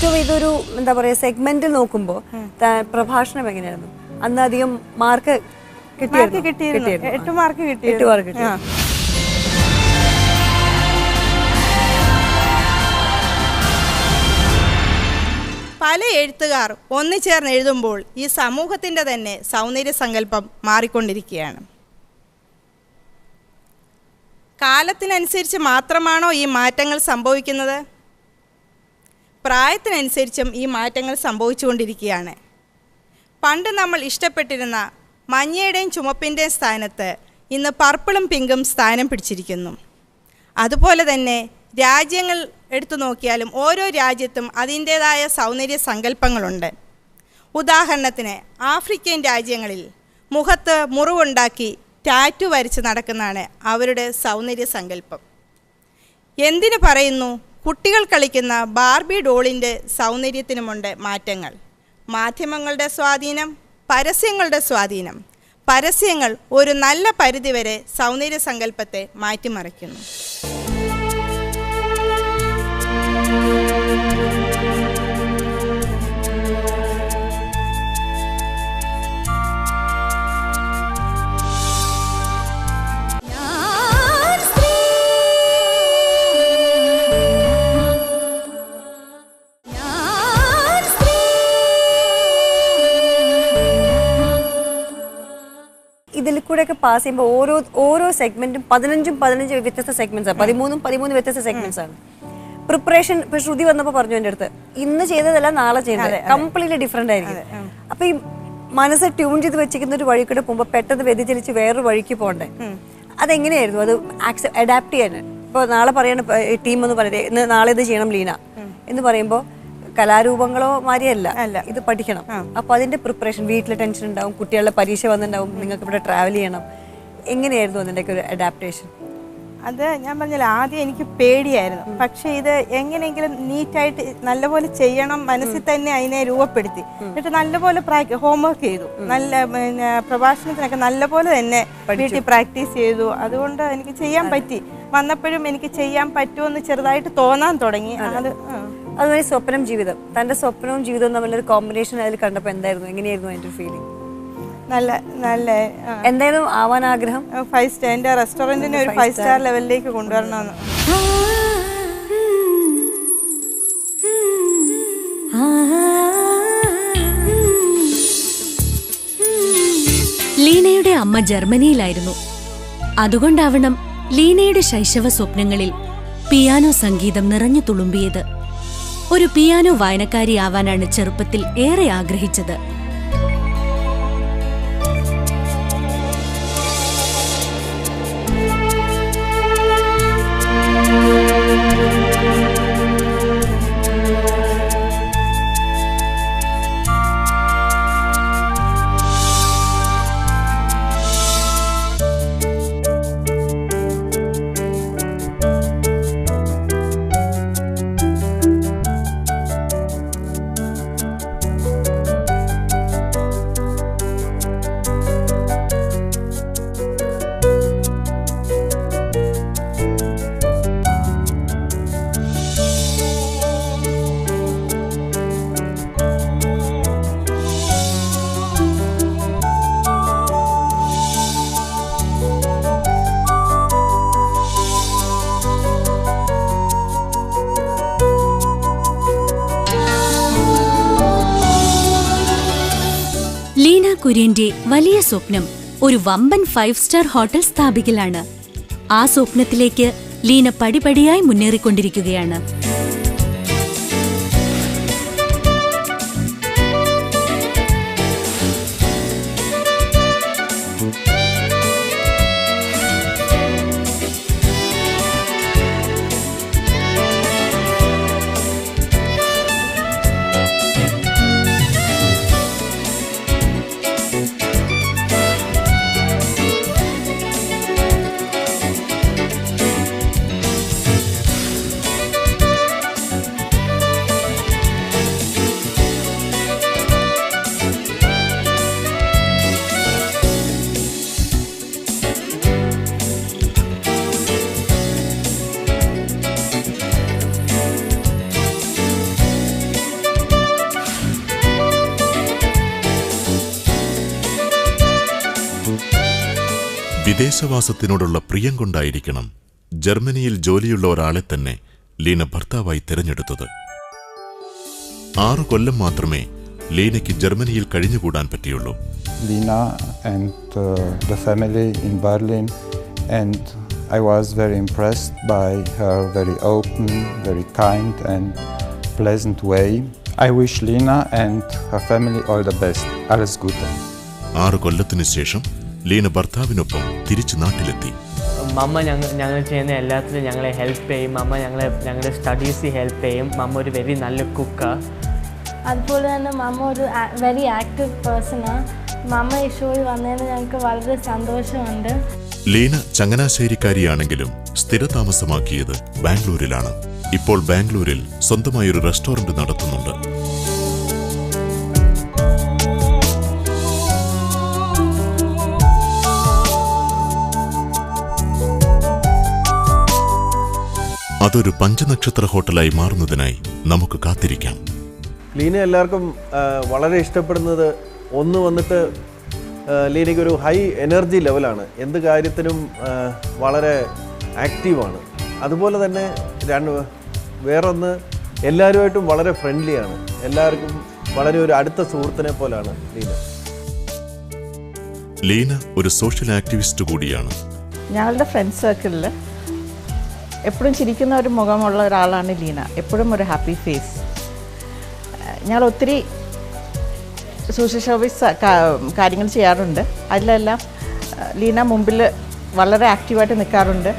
ഏറ്റവും ഇതൊരു എന്താ പറയുക സെഗ്മെന്റിൽ നോക്കുമ്പോൾ പ്രഭാഷണം എങ്ങനെയായിരുന്നു? അന്ന് അധികം മാർക്ക് കിട്ടിയിരുന്നു. 8 മാർക്ക് കിട്ടി. പല എഴുത്തുകാർ ഒന്നുചേർന്ന് എഴുതുമ്പോൾ ഈ സമൂഹത്തിൻ്റെ തന്നെ സൗന്ദര്യ സങ്കല്പം മാറിക്കൊണ്ടിരിക്കുകയാണ്. കാലത്തിനനുസരിച്ച് മാത്രമാണോ ഈ മാറ്റങ്ങൾ സംഭവിക്കുന്നത്? പ്രായത്തിനനുസരിച്ചും ഈ മാറ്റങ്ങൾ സംഭവിച്ചുകൊണ്ടിരിക്കുകയാണ്. പണ്ട് നമ്മൾ ഇഷ്ടപ്പെട്ടിരുന്ന മഞ്ഞയുടെയും ചുമപ്പിൻ്റെയും സ്ഥാനത്ത് ഇന്ന് പർപ്പിളും പിങ്കും സ്ഥാനം പിടിച്ചിരിക്കുന്നു. അതുപോലെ തന്നെ രാജ്യങ്ങൾ എടുത്തു നോക്കിയാലും ഓരോ രാജ്യത്തും അതിൻ്റേതായ സൗന്ദര്യ സങ്കല്പങ്ങളുണ്ട്. ഉദാഹരണത്തിന് ആഫ്രിക്കൻ രാജ്യങ്ങളിൽ മുഖത്ത് മുറിവുണ്ടാക്കി ടാറ്റു വരച്ച് നടക്കുന്നതാണ് അവരുടെ സൗന്ദര്യ സങ്കല്പം. എന്തിനു പറയുന്നു, കുട്ടികൾ കളിക്കുന്ന ബാർബി ഡോളിൻ്റെ സൗന്ദര്യത്തിനുമുണ്ട് മാറ്റങ്ങൾ. മാധ്യമങ്ങളുടെ സ്വാധീനം, പരസ്യങ്ങളുടെ സ്വാധീനം. പരസ്യങ്ങൾ ഒരു നല്ല പരിധിവരെ സൗന്ദര്യ സങ്കല്പത്തെ മാറ്റിമറിക്കുന്നു. ഇതിൽ കൂടെയൊക്കെ പാസ് ചെയ്യുമ്പോൾ ഓരോ സെഗ്മെന്റും 15 വ്യത്യസ്ത സെഗ്മെന്റ്സ് ആണ്. 13 വ്യത്യസ്ത സെഗ്മെന്റ്സ് ആണ്. പ്രിപ്പറേഷൻ ഇപ്പൊ ശ്രുതി വന്നപ്പോ പറഞ്ഞു എൻ്റെ അടുത്ത്, ഇന്ന് ചെയ്തതല്ല നാളെ ചെയ്യുന്നത് കംപ്ലീറ്റ്ലി ഡിഫറെന്റ് ആയിരിക്കും. അപ്പൊ ഈ മനസ്സ് ട്യൂൺ ചെയ്ത് വെച്ചിരിക്കുന്ന ഒരു വഴി കൂടെ പോകുമ്പോൾ പെട്ടെന്ന് വ്യതിചലിച്ച് വേറൊരു വഴിക്ക് പോകണ്ടേ? അതെങ്ങനെയായിരുന്നു അത് അഡാപ്റ്റ് ചെയ്യാൻ? ഇപ്പൊ നാളെ പറയണ ടീം എന്ന് പറയുന്നത് നാളെ ഇത് ചെയ്യണം ലീന എന്ന് പറയുമ്പോൾ കലാരൂപങ്ങളോ മാതിരിയല്ല, ഇത് പഠിക്കണം. അപ്പൊ അതിന്റെ പ്രിപ്പറേഷൻ, വീട്ടിലെ ടെൻഷൻ ഉണ്ടാവും, കുട്ടികളുടെ പരീക്ഷ വന്നിട്ടുണ്ടാവും, നിങ്ങൾക്ക് ഇവിടെ ട്രാവൽ ചെയ്യണം. എങ്ങനെയായിരുന്നു അതിൻ്റെയൊക്കെ ഒരു അഡാപ്റ്റേഷൻ? അത് ഞാൻ പറഞ്ഞില്ല, ആദ്യം എനിക്ക് പേടിയായിരുന്നു. പക്ഷെ ഇത് എങ്ങനെയെങ്കിലും നീറ്റായിട്ട് നല്ലപോലെ ചെയ്യണം, മനസ്സിൽ തന്നെ അതിനെ രൂപപ്പെടുത്തി. എന്നിട്ട് നല്ലപോലെ ഹോംവർക്ക് ചെയ്തു. നല്ല പ്രഭാഷണത്തിനൊക്കെ നല്ലപോലെ തന്നെ വീട്ടിൽ പ്രാക്ടീസ് ചെയ്തു. അതുകൊണ്ട് എനിക്ക് ചെയ്യാൻ പറ്റി. വന്നപ്പോഴും എനിക്ക് ചെയ്യാൻ പറ്റുമെന്ന് ചെറുതായിട്ട് തോന്നാൻ തുടങ്ങി. അതുപോലെ സ്വപ്നം ജീവിതം, തന്റെ സ്വപ്നവും ജീവിതവും തമ്മിലൊരു കോമ്പിനേഷൻ അതിൽ കണ്ടപ്പോൾ എന്തായിരുന്നു, എങ്ങനെയായിരുന്നു അതിന്റെ ഫീലിംഗ്? നല്ല എന്തായാലും ആവാൻ ആഗ്രഹം 5 സ്റ്റാർ, എൻ്റെ റെസ്റ്റോറൻറ്റിനെ ഒരു 5 സ്റ്റാർ ലെവലിലേക്ക് കൊണ്ടുവരണമെന്ന്. ലീനയുടെ അമ്മ ജർമ്മനിയിലായിരുന്നു. അതുകൊണ്ടാവണം ലീനയുടെ ശൈശവ സ്വപ്നങ്ങളിൽ പിയാനോ സംഗീതം നിറഞ്ഞു തുളുമ്പിയത്. ഒരു പിയാനോ വായനക്കാരിയാവാനാണ് ചെറുപ്പത്തിൽ ഏറെ ആഗ്രഹിച്ചത്. ലീന കുര്യന്റെ വലിയ സ്വപ്നം ഒരു വമ്പൻ 5 സ്റ്റാർ ഹോട്ടൽ സ്ഥാപിക്കലാണ്. ആ സ്വപ്നത്തിലേക്ക് ലീന പടിപടിയായി മുന്നേറിക്കൊണ്ടിരിക്കുകയാണ്. വിദേശവാസത്തിനോടുള്ള പ്രിയം കൊണ്ടായിരിക്കണം ജർമ്മനിയിൽ ജോലിയുള്ള ഒരാളെ തന്നെ ലീന ഭർത്താവായി തിരഞ്ഞെടുത്തത്. 6 കൊല്ലം മാത്രമേ ലീനയ്ക്ക് ജർമ്മനിയിൽ കഴിഞ്ഞുകൂടാൻ പറ്റിയുള്ളൂ. Lina and the family in Berlin, and I was very impressed by her very open, very kind and pleasant way. I wish Lina and her family all the best. Alles Gute. 6 കൊല്ലത്തിനു ശേഷം ലീന ഭർത്താവിനൊപ്പം തിരിച്ചു നാട്ടിലെത്തി. മമ്മ ഞങ്ങൾ ചെയ്യുന്ന എല്ലാത്തിലും ഞങ്ങളെ help ചെയ്യും. മമ്മ ഞങ്ങളുടെ സ്റ്റഡീസിൽ help ചെയ്യും. മമ്മ ഒരു വെരി നല്ല കുക്കാണ്. അതുപോലെ തന്നെ മമ്മ ഒരു വെരി ആക്റ്റീവ് പേഴ്സണാണ്. മമ്മ ഈ ഷോയിൽ വന്നതിന് ഞങ്ങൾക്ക് വളരെ സന്തോഷമുണ്ട്. ലീന ചങ്ങനാശ്ശേരിക്കാരിയാണെങ്കിലും സ്ഥിരതാമസമാക്കിയത് ബാംഗ്ലൂരിലാണ്. ഇപ്പോൾ ബാംഗ്ലൂരിൽ സ്വന്തമായൊരു റെസ്റ്റോറന്റ് നടത്തുന്നുണ്ട്. അതൊരു പഞ്ചനക്ഷത്ര ഹോട്ടലായി മാറുന്നതിനായി നമുക്ക് കാത്തിരിക്കാം. ലീന എല്ലാവർക്കും വളരെ ഇഷ്ടപ്പെടുന്നത് ഒന്ന് വന്നിട്ട് ലീനയ്ക്കൊരു ഹൈ എനർജി ലെവലാണ്. എന്ത് കാര്യത്തിനും വളരെ ആക്റ്റീവാണ്. അതുപോലെ തന്നെ വേറൊന്ന് എല്ലാവരുമായിട്ടും വളരെ ഫ്രണ്ട്ലിയാണ്. എല്ലാവർക്കും വളരെ ഒരു അടുത്ത സുഹൃത്തിനെ പോലാണ് ലീന. ലീന ഒരു സോഷ്യൽ ആക്ടിവിസ്റ്റ് കൂടിയാണ്. ഞങ്ങളുടെ ഫ്രണ്ട് സർക്കിളിൽ എപ്പോഴും ചിരിക്കുന്ന ഒരു മുഖമുള്ള ഒരാളാണ് ലീന. എപ്പോഴും ഒരു ഹാപ്പി ഫേസ്. ഞങ്ങൾ ഒത്തിരി സോഷ്യൽ സർവീസ് കാര്യങ്ങൾ ചെയ്യാറുണ്ട്. അതിലെല്ലാം ലീന മുമ്പിൽ വളരെ ആക്റ്റീവായിട്ട് നിൽക്കാറുണ്ട്.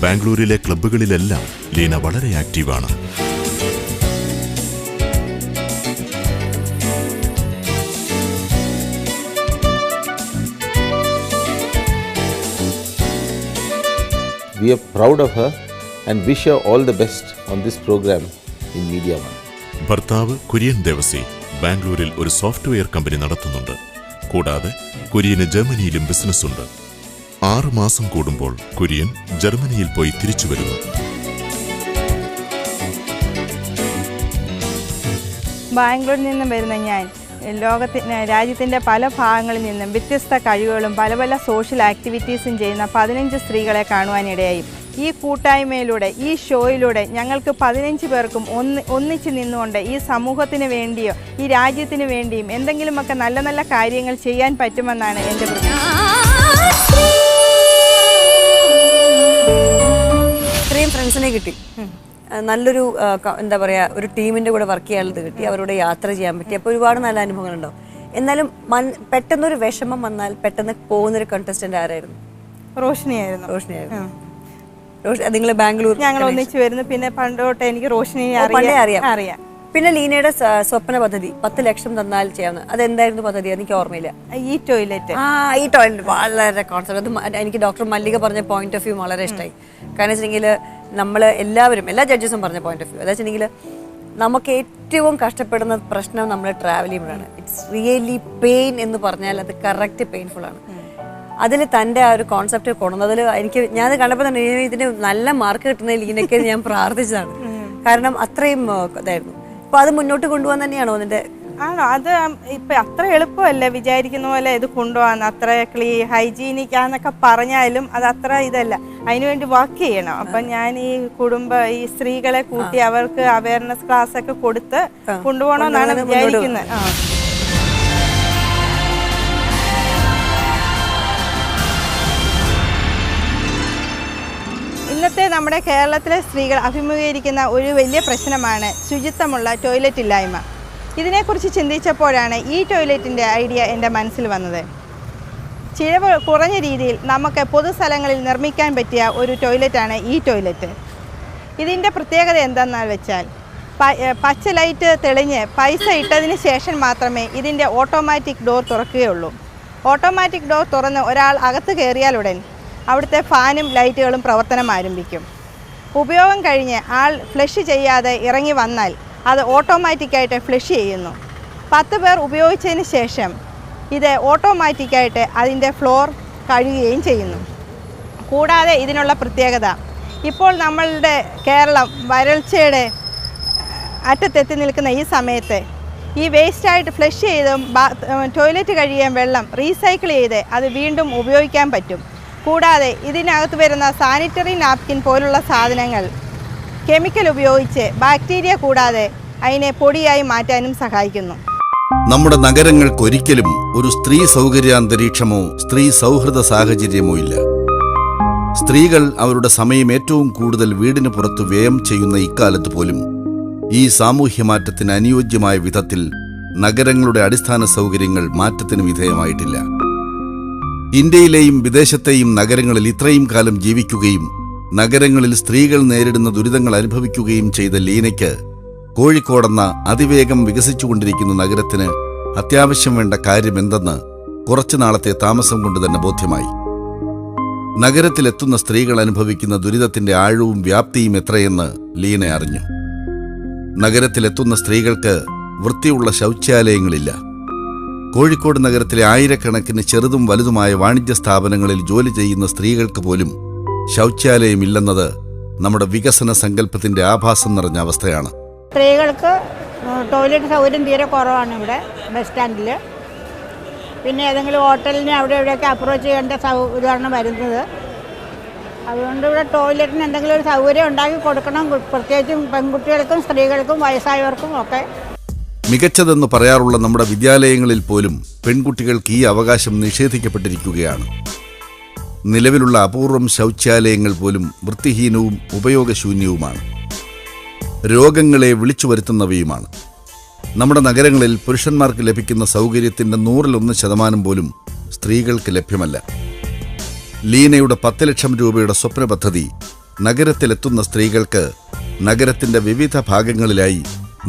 ബാംഗ്ലൂരിലെ ക്ലബ്ബുകളിലെല്ലാം ലീന വളരെ ആക്റ്റീവാണ്. We are proud of her and wish her all the best on this program in Media One. ഭർത്താവ് കുര്യൻ ദേവസി ബാംഗ്ലൂരിൽ ഒരു സോഫ്റ്റ്വെയർ കമ്പനി നടത്തുന്നുണ്ട്. കൂടാതെ കുര്യന് ജർമ്മനിയിലും ബിസിനസ്സുണ്ട്. 6 മാസം കൂടുമ്പോൾ കുര്യൻ ജർമ്മനിയിൽ പോയി തിരിച്ചു വരുന്നു. ബാംഗ്ലൂരിൽ നിന്നും വരുന്ന ഞാൻ രാജ്യത്തിൻ്റെ പല ഭാഗങ്ങളിൽ നിന്നും വ്യത്യസ്ത കഴിവുകളും പല പല സോഷ്യൽ ആക്ടിവിറ്റീസും ചെയ്യുന്ന 15 സ്ത്രീകളെ കാണുവാനിടയായി. ഈ കൂട്ടായ്മയിലൂടെ, ഈ ഷോയിലൂടെ ഞങ്ങൾക്ക് 15 പേർക്കും ഒന്നിച്ച് നിന്നുകൊണ്ട് ഈ സമൂഹത്തിന് വേണ്ടിയോ ഈ രാജ്യത്തിന് വേണ്ടിയും എന്തെങ്കിലുമൊക്കെ നല്ല നല്ല കാര്യങ്ങൾ ചെയ്യാൻ പറ്റുമെന്നാണ് എൻ്റെ പ്രതീക്ഷ. ഇത്രയും ഫ്രണ്ട്സിനെ കിട്ടി, നല്ലൊരു എന്താ പറയുക, ഒരു ടീമിൻ്റെ കൂടെ വർക്ക് ചെയ്യാനുള്ളത് കിട്ടി, അവരോട് യാത്ര ചെയ്യാൻ പറ്റി. അപ്പോൾ ഒരുപാട് നല്ല അനുഭവങ്ങളുണ്ടാവും. എന്നാലും പെട്ടെന്നൊരു വിഷമം വന്നാൽ പെട്ടെന്ന് പോകുന്നൊരു കണ്ടസ്റ്റന്റ് ആരായിരുന്നു? റോഷിനിയായിരുന്നു. നിങ്ങൾ ബാംഗ്ലൂർ ഞങ്ങൾ ഒന്നിച്ച് വരുന്നു. പിന്നെ പണ്ടോട്ടെ എനിക്ക് റോഷിനിയെ അറിയാം. പിന്നെ ലീനയുടെ സ്വപ്ന പദ്ധതി 10 ലക്ഷം തന്നാൽ ചെയ്യാവുന്ന, അതെന്തായിരുന്നു പദ്ധതി? എനിക്ക് ഓർമ്മയില്ല. ഈ ടോയ്ലറ്റ് വളരെ കോൺസെപ്റ്റ്. അത് എനിക്ക് ഡോക്ടർ മല്ലിക പറഞ്ഞ പോയിന്റ് ഓഫ് വ്യൂ വളരെ ഇഷ്ടമായി. കാരണം വെച്ചിട്ടുണ്ടെങ്കിൽ നമ്മൾ എല്ലാവരും, എല്ലാ ജഡ്ജസും പറഞ്ഞ പോയിന്റ് ഓഫ് വ്യൂ, അതാ വെച്ചിട്ടുണ്ടെങ്കിൽ നമുക്ക് ഏറ്റവും കഷ്ടപ്പെടുന്ന പ്രശ്നം നമ്മൾ ട്രാവൽ ചെയ്യുമ്പോഴാണ്. ഇറ്റ്സ് റിയലി പെയിൻ എന്ന് പറഞ്ഞാൽ അത് കറക്റ്റ് പെയിൻഫുൾ ആണ്. അതിൽ തൻ്റെ ആ ഒരു കോൺസെപ്റ്റ് കൊണ്ടുവന്നതിൽ ഞാനത് കണ്ടപ്പോൾ തന്നെ ഇതിന് നല്ല മാർക്ക് കിട്ടുന്ന ലീനയ്ക്ക് ഞാൻ പ്രാർത്ഥിച്ചതാണ്. കാരണം അത്രയും ഇതായിരുന്നു. അപ്പൊ അത് മുന്നോട്ട് കൊണ്ടുപോകാൻ തന്നെയാണോ അതിന്റെ? ആണോ? അത് ഇപ്പം അത്ര എളുപ്പമല്ല വിചാരിക്കുന്ന പോലെ ഇത് കൊണ്ടുപോകാൻ. അത്ര ഹൈജീനിക് ആന്നൊക്കെ പറഞ്ഞാലും അത് അത്ര ഇതല്ല. അതിനുവേണ്ടി വർക്ക് ചെയ്യണം. അപ്പം ഞാൻ ഈ സ്ത്രീകളെ കൂട്ടി അവർക്ക് അവയർനെസ് ക്ലാസ് ഒക്കെ കൊടുത്ത് കൊണ്ടുപോകണമെന്നാണ് വിചാരിക്കുന്നത്. ഇന്നത്തെ നമ്മുടെ കേരളത്തിലെ സ്ത്രീകൾ അഭിമുഖീകരിക്കുന്ന ഒരു വലിയ പ്രശ്നമാണ് ശുചിത്വമുള്ള ടോയ്ലറ്റ് ഇല്ലായ്മ. ഇതിനെക്കുറിച്ച് ചിന്തിച്ചപ്പോഴാണ് ഈ ടോയ്ലറ്റിൻ്റെ ഐഡിയ എൻ്റെ മനസ്സിൽ വന്നത്. ചിലവ് കുറഞ്ഞ രീതിയിൽ നമുക്ക് പൊതുസ്ഥലങ്ങളിൽ നിർമ്മിക്കാൻ പറ്റിയ ഒരു ടോയ്ലറ്റാണ് ഈ ടോയ്ലറ്റ്. ഇതിൻ്റെ പ്രത്യേകത എന്താണെന്ന് വെച്ചാൽ പച്ച ലൈറ്റ് തെളിഞ്ഞ് പൈസ ഇട്ടതിന് ശേഷം മാത്രമേ ഇതിൻ്റെ ഓട്ടോമാറ്റിക് ഡോർ തുറക്കുകയുള്ളൂ. ഓട്ടോമാറ്റിക് ഡോർ തുറന്ന് ഒരാൾ അകത്ത് കയറിയാലുടൻ അവിടുത്തെ ഫാനും ലൈറ്റുകളും പ്രവർത്തനം ആരംഭിക്കും. ഉപയോഗം കഴിഞ്ഞ് ആൾ ഫ്ലഷ് ചെയ്യാതെ ഇറങ്ങി വന്നാൽ അത് ഓട്ടോമാറ്റിക്കായിട്ട് ഫ്ലഷ് ചെയ്യുന്നു. 10 പേർ ഉപയോഗിച്ചതിന് ശേഷം ഇത് ഓട്ടോമാറ്റിക്കായിട്ട് അതിൻ്റെ ഫ്ലോർ കഴുകുകയും ചെയ്യുന്നു. കൂടാതെ ഇതിനുള്ള പ്രത്യേകത, ഇപ്പോൾ നമ്മളുടെ കേരളം വരൾച്ചയുടെ അറ്റത്തെത്തി നിൽക്കുന്ന ഈ സമയത്ത് ഈ വേസ്റ്റായിട്ട് ഫ്ലഷ് ചെയ്തും ടോയ്ലറ്റ് കഴുകിയ വെള്ളം റീസൈക്കിൾ ചെയ്ത് അത് വീണ്ടും ഉപയോഗിക്കാൻ പറ്റും. കൂടാതെ ഇതിനകത്ത് വരുന്ന സാനിറ്ററി നാപ്കിൻ പോലുള്ള സാധനങ്ങൾ കെമിക്കൽ ഉപയോഗിച്ച് ബാക്ടീരിയ കൂടാതെ അതിനെ പൊടിയായി മാറ്റാനും സഹായിക്കുന്നു. നമ്മുടെ നഗരങ്ങൾക്കൊരിക്കലും ഒരു സ്ത്രീ സൗകര്യാന്തരീക്ഷമോ സ്ത്രീ സൗഹൃദ സാഹചര്യമോ ഇല്ല. സ്ത്രീകൾ അവരുടെ സമയം ഏറ്റവും കൂടുതൽ വീടിന് പുറത്ത് വ്യയം ചെയ്യുന്ന ഇക്കാലത്ത് പോലും ഈ സാമൂഹ്യമാറ്റത്തിന് അനുയോജ്യമായ വിധത്തിൽ നഗരങ്ങളുടെ അടിസ്ഥാന സൗകര്യങ്ങൾ മാറ്റത്തിന് വിധേയമായിട്ടില്ല. ഇന്ത്യയിലെയും വിദേശത്തെയും നഗരങ്ങളിൽ ഇത്രയും കാലം ജീവിക്കുകയും നഗരങ്ങളിൽ സ്ത്രീകൾ നേരിടുന്ന ദുരിതങ്ങൾ അനുഭവിക്കുകയും ചെയ്ത ലീനയ്ക്ക് കോഴിക്കോടെന്ന അതിവേഗം വികസിച്ചുകൊണ്ടിരിക്കുന്ന നഗരത്തിന് അത്യാവശ്യം വേണ്ട കാര്യമെന്തെന്ന് കുറച്ചു നാളത്തെ താമസം കൊണ്ട് തന്നെ ബോധ്യമായി. നഗരത്തിലെത്തുന്ന സ്ത്രീകൾ അനുഭവിക്കുന്ന ദുരിതത്തിന്റെ ആഴവും വ്യാപ്തിയും എത്രയെന്ന് ലീന അറിഞ്ഞു. നഗരത്തിലെത്തുന്ന സ്ത്രീകൾക്ക് വൃത്തിയുള്ള ശൗചാലയങ്ങളില്ല. കോഴിക്കോട് നഗരത്തിലെ ആയിരക്കണക്കിന് ചെറുതും വലുതുമായ വാണിജ്യ സ്ഥാപനങ്ങളിൽ ജോലി ചെയ്യുന്ന സ്ത്രീകൾക്ക് പോലും ശൗചാലയമില്ലെന്നത് നമ്മുടെ വികസന സങ്കല്പത്തിന്റെ ആഭാസം നിറഞ്ഞ അവസ്ഥയാണ്. സ്ത്രീകൾക്ക് ടോയ്ലറ്റ് സൗകര്യം തീരെ കുറവാണ് ഇവിടെ ബസ് സ്റ്റാൻഡിൽ. പിന്നെ ഏതെങ്കിലും ഹോട്ടലിന് അവിടെ ഇവിടെയൊക്കെ അപ്രോച്ച് ചെയ്യേണ്ട ഇതാണ് വരുന്നത്. അതുകൊണ്ട് ഇവിടെ ടോയ്ലറ്റിന് എന്തെങ്കിലും ഒരു സൗകര്യം ഉണ്ടാക്കി കൊടുക്കണം, പ്രത്യേകിച്ചും പെൺകുട്ടികൾക്കും സ്ത്രീകൾക്കും വയസ്സായവർക്കും ഒക്കെ. മികച്ചതെന്ന് പറയാറുള്ള നമ്മുടെ വിദ്യാലയങ്ങളിൽ പോലും പെൺകുട്ടികൾക്ക് ഈ അവകാശം നിഷേധിക്കപ്പെട്ടിരിക്കുകയാണ്. നിലവിലുള്ള അപൂർവം ശൗചാലയങ്ങൾ പോലും വൃത്തിഹീനവും ഉപയോഗശൂന്യവുമാണ്. രോഗങ്ങളെ വിളിച്ചു വരുത്തുന്നവയുമാണ്. നമ്മുടെ നഗരങ്ങളിൽ പുരുഷന്മാർക്ക് ലഭിക്കുന്ന സൗകര്യത്തിന്റെ 100% പോലും സ്ത്രീകൾക്ക് ലഭ്യമല്ല. ലീനയുടെ 10 ലക്ഷം രൂപയുടെ സ്വപ്ന പദ്ധതി നഗരത്തിലെത്തുന്ന സ്ത്രീകൾക്ക് നഗരത്തിന്റെ വിവിധ ഭാഗങ്ങളിലായി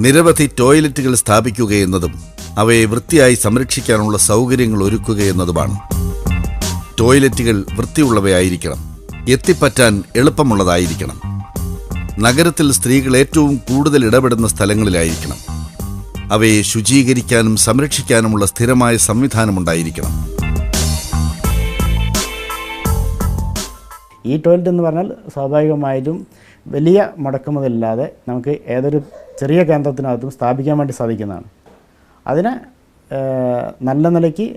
നിരവധി ടോയ്ലറ്റുകൾ സ്ഥാപിക്കുകയെന്നതും അവയെ വൃത്തിയായി സംരക്ഷിക്കാനുള്ള സൗകര്യങ്ങൾ ഒരുക്കുകയെന്നതുമാണ്. ടോയ്ലറ്റുകൾ വൃത്തിയുള്ളവയായിരിക്കണം, എത്തിപ്പറ്റാൻ എളുപ്പമുള്ളതായിരിക്കണം. നഗരത്തിൽ സ്ത്രീകൾ ഏറ്റവും കൂടുതൽ ഇടപെടുന്ന സ്ഥലങ്ങളിലായിരിക്കണം. അവയെ ശുചീകരിക്കാനും സംരക്ഷിക്കാനുമുള്ള സ്ഥിരമായ സംവിധാനമുണ്ടായിരിക്കണം. ഈ ടോയ്ലറ്റ് എന്ന് പറഞ്ഞാൽ സ്വാഭാവികമായിട്ടും വലിയ മുടക്കുമുതലില്ലാതെ നമുക്ക് ഏതൊരു ചെറിയ കേന്ദ്രത്തിനകത്തും സ്ഥാപിക്കാൻ വേണ്ടി സാധിക്കുന്നതാണ്. അതിന് നല്ല നിലയ്ക്ക്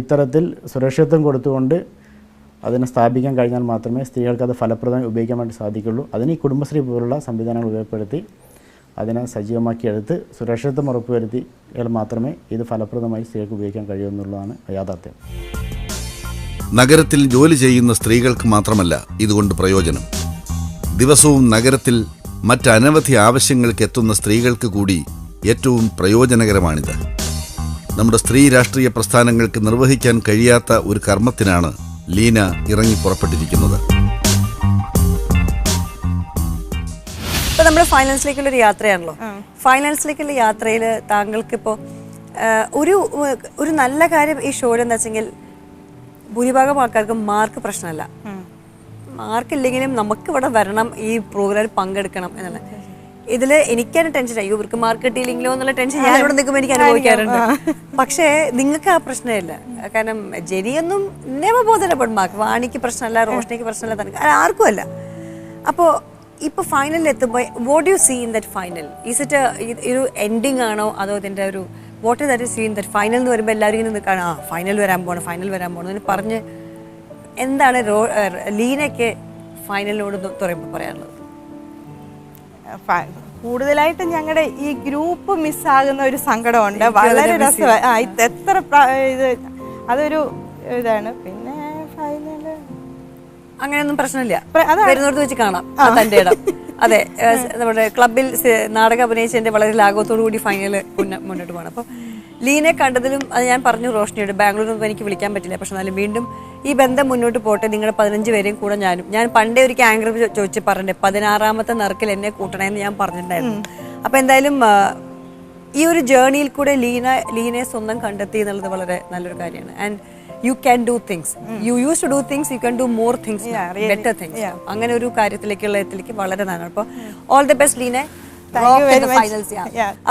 ഇത്തരത്തിൽ സുരക്ഷിതത്വം കൊടുത്തുകൊണ്ട് അതിനെ സ്ഥാപിക്കാൻ കഴിഞ്ഞാൽ മാത്രമേ സ്ത്രീകൾക്ക് അത് ഫലപ്രദമായി ഉപയോഗിക്കാൻ വേണ്ടി സാധിക്കുള്ളൂ. അതിന് ഈ കുടുംബശ്രീ പോലുള്ള സംവിധാനങ്ങൾ ഉപയോഗപ്പെടുത്തി അതിനെ സജീവമാക്കിയെടുത്ത് സുരക്ഷിതത്വം ഉറപ്പുവരുത്തിയാൽ മാത്രമേ ഇത് ഫലപ്രദമായി സ്ത്രീകൾക്ക് ഉപയോഗിക്കാൻ കഴിയൂ എന്നുള്ളതാണ് യാഥാർത്ഥ്യം. നഗരത്തിൽ ജോലി ചെയ്യുന്ന സ്ത്രീകൾക്ക് മാത്രമല്ല ഇതുകൊണ്ട് പ്രയോജനം. ദിവസവും നഗരത്തിൽ മറ്റനവധി ആവശ്യങ്ങൾക്ക് എത്തുന്ന സ്ത്രീകൾക്ക് കൂടി ഏറ്റവും പ്രയോജനകരമാണിത്. നമ്മുടെ സ്ത്രീ രാഷ്ട്രീയ പ്രസ്ഥാനങ്ങൾക്ക് നിർവഹിക്കാൻ കഴിയാത്ത ഒരു കർമ്മത്തിനാണ് ലീന ഇറങ്ങി പുറപ്പെട്ടിരിക്കുന്നത്. ഇപ്പൊ നമ്മൾ ഫൈനാൻസിലേക്കുള്ളൊരു യാത്രയാണല്ലോ. ഫൈനാൻസിലേക്കുള്ള യാത്രയിൽ താങ്കൾക്കിപ്പോൾ ഒരു നല്ല കാര്യം ഈ ഷോയിൽ എന്താ വെച്ചെങ്കിൽ ഭൂരിഭാഗം ആൾക്കാർക്ക് മാർക്ക് പ്രശ്നമല്ല. മാർക്കില്ലെങ്കിലും നമുക്ക് ഇവിടെ വരണം, ഈ പ്രോഗ്രാമിൽ പങ്കെടുക്കണം എന്നുള്ള ഇതിൽ എനിക്കാണ് ടെൻഷൻ. അയ്യോ ഇവർക്ക് മാർക്ക് കിട്ടിയില്ലെങ്കിലോ എന്നുള്ള ടെൻഷൻ ഞാൻ ഇവിടെ നിൽക്കുമ്പോൾ എനിക്ക് അനുഭവിക്കാറുണ്ട്. പക്ഷേ നിങ്ങൾക്ക് ആ പ്രശ്നമില്ല. കാരണം ജെനിയൊന്നും നെവർ ബോതർ അബൌട്ട് മാർക്ക്. വാണിക്ക് പ്രശ്നമല്ല, റോഷനിക്ക് പ്രശ്നമല്ല, തനിക്ക് ആർക്കും അല്ല. അപ്പോൾ ഇപ്പോൾ ഫൈനലിൽ എത്തുമ്പോൾ what you see in that final? Is it ഒരു എൻഡിങ് ആണോ അതോ ഇതിൻ്റെ ഒരു what is that see in that final എന്ന് വരുമ്പോൾ എല്ലാവരും ഇങ്ങനെ നിൽക്കുകയാണ്, ഫൈനൽ വരാൻ പോകണം എന്ന് പറഞ്ഞ് എന്താണ് ലീനയ്ക്ക് ഫൈനലിനോട് പറയുമ്പോൾ പറയാനുള്ളത്? കൂടുതലായിട്ട് ഞങ്ങളുടെ ഈ ഗ്രൂപ്പ് മിസ്സാകുന്ന ഒരു സങ്കടമുണ്ട്. വളരെ രസമായി എത്ര ഇത് അതൊരു ഇതാണ്. പിന്നെ ഫൈനല് അങ്ങനെയൊന്നും പ്രശ്നമില്ല, വരുന്നോടത്ത് വെച്ച് കാണാം തന്റെ ഇടം. അതെ, നമ്മുടെ ക്ലബിൽ നാടകം അഭിനയിച്ചതിന്റെ വളരെ ലാഘവത്തോടു കൂടി ഫൈനല് മുന്നോട്ട് പോകണം. അപ്പോൾ ലീനെ കണ്ടതിലും അത് ഞാൻ പറഞ്ഞു റോഷനിയോട്, ബാംഗ്ലൂരിൽ എനിക്ക് വിളിക്കാൻ പറ്റില്ല, പക്ഷെ എന്നാലും വീണ്ടും ഈ ബന്ധം മുന്നോട്ട് പോട്ടെ, നിങ്ങളുടെ 15 പേരെയും കൂടെ ഞാൻ പണ്ടേ ഒരു ആങ്കർ ചോദിച്ച് പറഞ്ഞിട്ട് 16ാമത്തെ നറുക്കിൽ എന്നെ കൂട്ടണമെന്ന് ഞാൻ പറഞ്ഞിട്ടുണ്ടായിരുന്നു. അപ്പോൾ എന്തായാലും ഈ ഒരു ജേർണിയിൽ കൂടെ ലീനയെ സ്വന്തം കണ്ടെത്തി എന്നുള്ളത് വളരെ നല്ലൊരു കാര്യമാണ്. And you can do things. You used to do things, you can do more things, better things. അങ്ങനെ ഒരു കാര്യത്തിലേക്കുള്ള എത്തിലേക്ക് വളരെ നന്നാണ്. അപ്പോൾ ഓൾ ദി ബെസ്റ്റ് ലീന.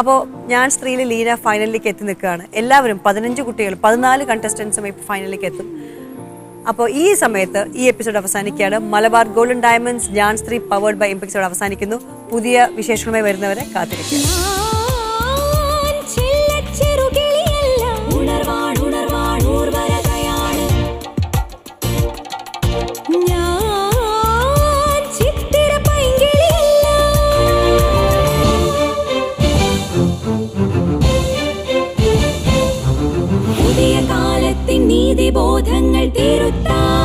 അപ്പോൾ ഞാൻ സ്ത്രീയിൽ ലീന ഫൈനലിലേക്ക് എത്തി നിൽക്കുകയാണ്. എല്ലാവരും 15 കുട്ടികൾ 14 കണ്ടസ്റ്റൻസും ഫൈനലിലേക്ക് എത്തും. അപ്പോൾ ഈ സമയത്ത് ഈ എപ്പിസോഡ് അവസാനിക്കുകയാണ്. മലബാർ ഗോൾഡൻ ഡയമണ്ട്സ് ഞാൻ സ്ത്രീ പവേർഡ് ബൈ എപ്പിസോഡ് അവസാനിക്കുന്നു. പുതിയ വിശേഷങ്ങളുമായി വരുന്നവരെ കാത്തിരിക്കുക. നീതിബോധങ്ങൾ തിരുത്താൻ